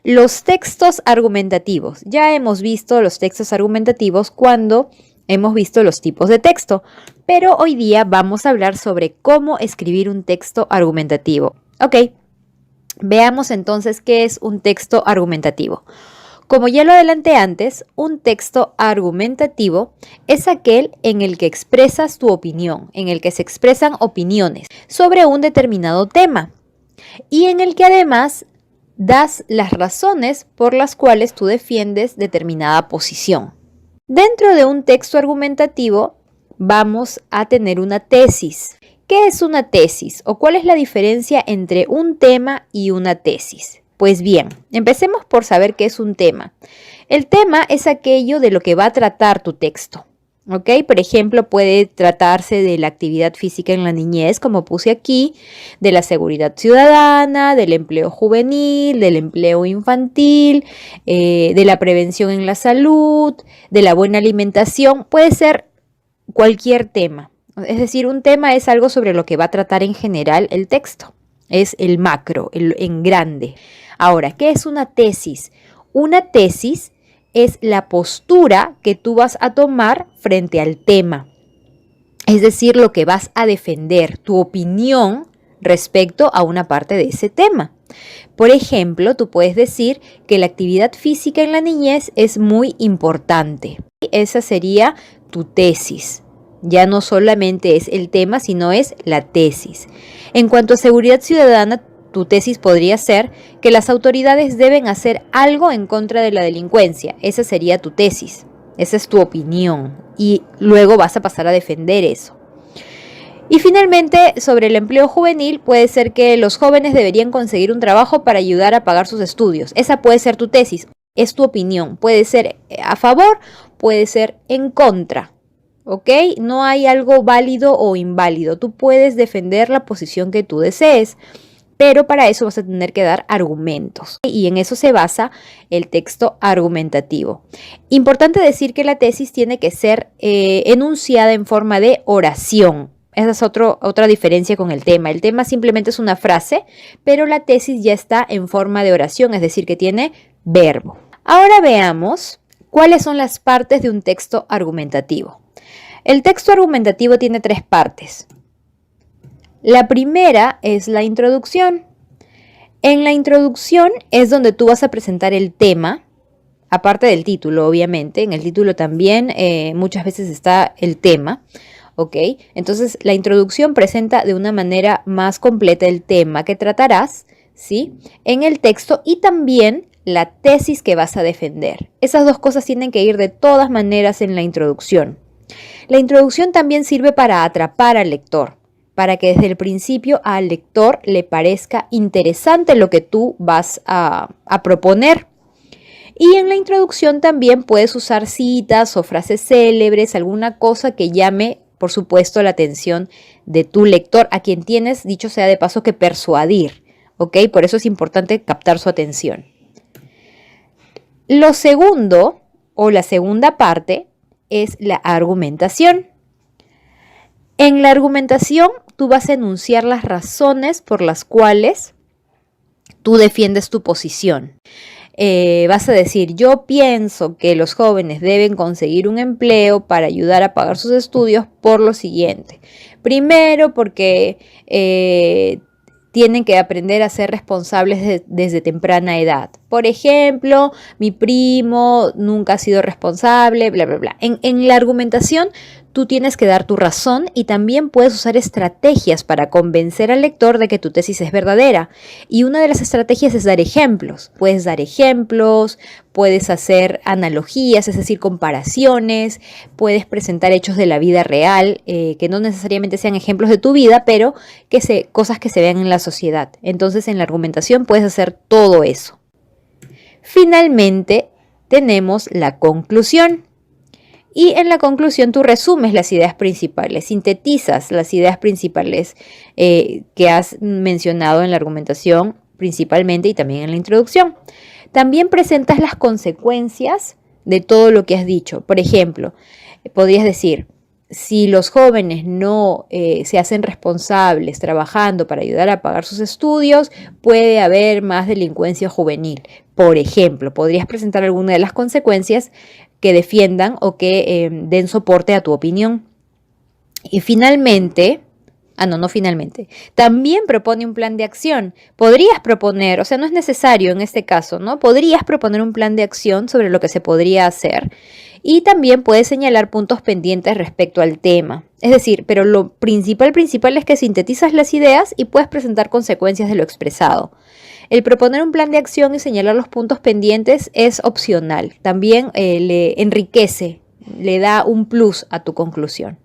Los textos argumentativos. Ya hemos visto los textos argumentativos cuando hemos visto los tipos de texto, pero hoy día vamos a hablar sobre cómo escribir un texto argumentativo. Ok, veamos entonces qué es un texto argumentativo. Como ya lo adelanté antes, un texto argumentativo es aquel en el que expresas tu opinión, en el que se expresan opiniones sobre un determinado tema y en el que además das las razones por las cuales tú defiendes determinada posición. Dentro de un texto argumentativo vamos a tener una tesis. ¿Qué es una tesis o cuál es la diferencia entre un tema y una tesis? Pues bien, empecemos por saber qué es un tema. El tema es aquello de lo que va a tratar tu texto. ¿Ok? Por ejemplo, puede tratarse de la actividad física en la niñez, como puse aquí, de la seguridad ciudadana, del empleo juvenil, del empleo infantil, de la prevención en la salud, de la buena alimentación. Puede ser cualquier tema. Es decir, un tema es algo sobre lo que va a tratar en general el texto. Es el macro, en grande. Ahora, ¿qué es una tesis? Una tesis es la postura que tú vas a tomar frente al tema. Es decir, lo que vas a defender, tu opinión respecto a una parte de ese tema. Por ejemplo, tú puedes decir que la actividad física en la niñez es muy importante. Esa sería tu tesis. Ya no solamente es el tema, sino es la tesis. En cuanto a seguridad ciudadana, tu tesis podría ser que las autoridades deben hacer algo en contra de la delincuencia. Esa sería tu tesis. Esa es tu opinión. Y luego vas a pasar a defender eso. Y finalmente, sobre el empleo juvenil, puede ser que los jóvenes deberían conseguir un trabajo para ayudar a pagar sus estudios. Esa puede ser tu tesis. Es tu opinión. Puede ser a favor, puede ser en contra. ¿Ok? No hay algo válido o inválido. Tú puedes defender la posición que tú desees, pero para eso vas a tener que dar argumentos. Y en eso se basa el texto argumentativo. Importante decir que la tesis tiene que ser enunciada en forma de oración. Esa es otra diferencia con el tema. El tema simplemente es una frase, pero la tesis ya está en forma de oración, es decir, que tiene verbo. Ahora veamos cuáles son las partes de un texto argumentativo. El texto argumentativo tiene 3 partes. La primera es la introducción. En la introducción es donde tú vas a presentar el tema, aparte del título, obviamente. En el título también muchas veces está el tema, ¿ok? Entonces, la introducción presenta de una manera más completa el tema que tratarás, ¿sí? En el texto y también la tesis que vas a defender. Esas 2 cosas tienen que ir de todas maneras en la introducción. La introducción también sirve para atrapar al lector, para que desde el principio al lector le parezca interesante lo que tú vas a proponer. Y en la introducción también puedes usar citas o frases célebres, alguna cosa que llame, por supuesto, la atención de tu lector, a quien tienes, dicho sea de paso, que persuadir, ¿ok? Por eso es importante captar su atención. Lo segundo, o la segunda parte, es la argumentación. En la argumentación, tú vas a enunciar las razones por las cuales tú defiendes tu posición. Vas a decir, yo pienso que los jóvenes deben conseguir un empleo para ayudar a pagar sus estudios por lo siguiente. Primero, porque tienen que aprender a ser responsables desde temprana edad. Por ejemplo, mi primo nunca ha sido responsable, bla, bla, bla. En la argumentación, tú tienes que dar tu razón y también puedes usar estrategias para convencer al lector de que tu tesis es verdadera. Y una de las estrategias es dar ejemplos. Puedes dar ejemplos, puedes hacer analogías, es decir, comparaciones, puedes presentar hechos de la vida real, que no necesariamente sean ejemplos de tu vida, pero cosas que se vean en la sociedad. Entonces, en la argumentación puedes hacer todo eso. Finalmente, tenemos la conclusión. Y en la conclusión tú resumes las ideas principales, sintetizas las ideas principales que has mencionado en la argumentación principalmente y también en la introducción. También presentas las consecuencias de todo lo que has dicho. Por ejemplo, podrías decir, si los jóvenes no se hacen responsables trabajando para ayudar a pagar sus estudios, puede haber más delincuencia juvenil. Por ejemplo, podrías presentar alguna de las consecuencias que defiendan o que den soporte a tu opinión. Y finalmente, no finalmente, también propone un plan de acción. Podrías proponer, o sea, no es necesario en este caso, ¿no? Podrías proponer un plan de acción sobre lo que se podría hacer y también puedes señalar puntos pendientes respecto al tema. Es decir, pero lo principal es que sintetizas las ideas y puedes presentar consecuencias de lo expresado. El proponer un plan de acción y señalar los puntos pendientes es opcional. También le enriquece, le da un plus a tu conclusión.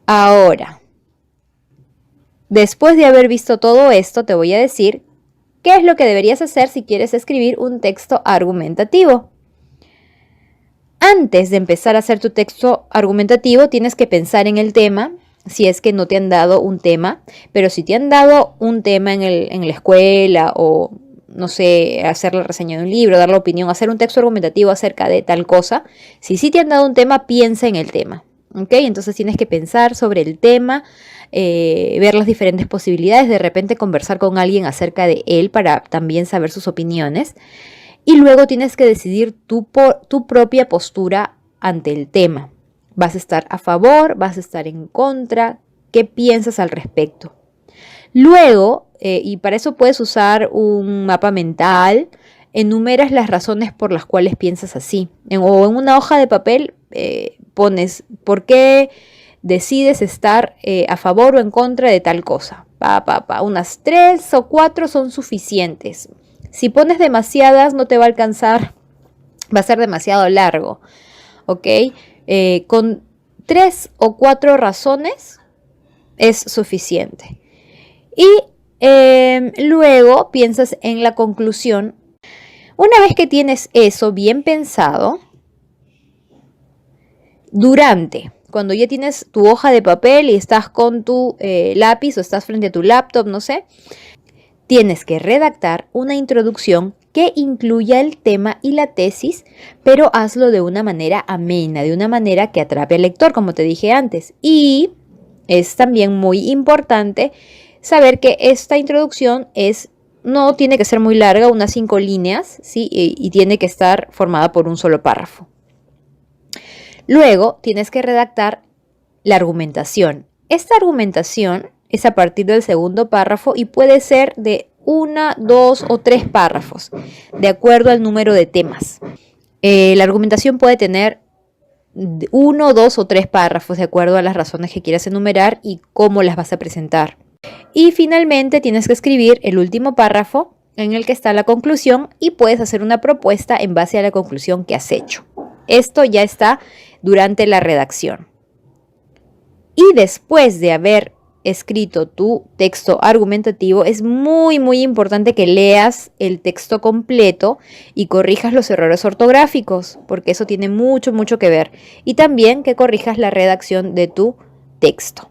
Ahora, después de haber visto todo esto, te voy a decir qué es lo que deberías hacer si quieres escribir un texto argumentativo. Antes de empezar a hacer tu texto argumentativo, tienes que pensar en el tema, si es que no te han dado un tema, pero si te han dado un tema en la escuela o, no sé, hacer la reseña de un libro, dar la opinión, hacer un texto argumentativo acerca de tal cosa, si sí te han dado un tema, piensa en el tema. ¿Ok? Entonces tienes que pensar sobre el tema, ver las diferentes posibilidades, de repente conversar con alguien acerca de él para también saber sus opiniones. Y luego tienes que decidir tu propia postura ante el tema. ¿Vas a estar a favor? ¿Vas a estar en contra? ¿Qué piensas al respecto? Luego, y para eso puedes usar un mapa mental, enumeras las razones por las cuales piensas así. O en una hoja de papel pones por qué decides estar a favor o en contra de tal cosa. Unas 3 o 4 son suficientes. Si pones demasiadas no te va a alcanzar, va a ser demasiado largo. ¿Ok? Con 3 o 4 razones es suficiente. Y luego piensas en la conclusión. Una vez que tienes eso bien pensado, cuando ya tienes tu hoja de papel y estás con tu lápiz o estás frente a tu laptop, no sé, tienes que redactar una introducción que incluya el tema y la tesis, pero hazlo de una manera amena, de una manera que atrape al lector, como te dije antes. Y es también muy importante saber que esta introducción no tiene que ser muy larga, unas 5 líneas, ¿sí? Y tiene que estar formada por un solo párrafo. Luego tienes que redactar la argumentación. Esta argumentación es a partir del segundo párrafo y puede ser de 1, 2 o 3 párrafos, de acuerdo al número de temas. La argumentación puede tener 1, 2 o 3 párrafos, de acuerdo a las razones que quieras enumerar y cómo las vas a presentar. Y finalmente tienes que escribir el último párrafo en el que está la conclusión y puedes hacer una propuesta en base a la conclusión que has hecho. Esto ya está durante la redacción. Y después de haber escrito tu texto argumentativo, es muy, muy importante que leas el texto completo y corrijas los errores ortográficos, porque eso tiene mucho, mucho que ver. Y también que corrijas la redacción de tu texto.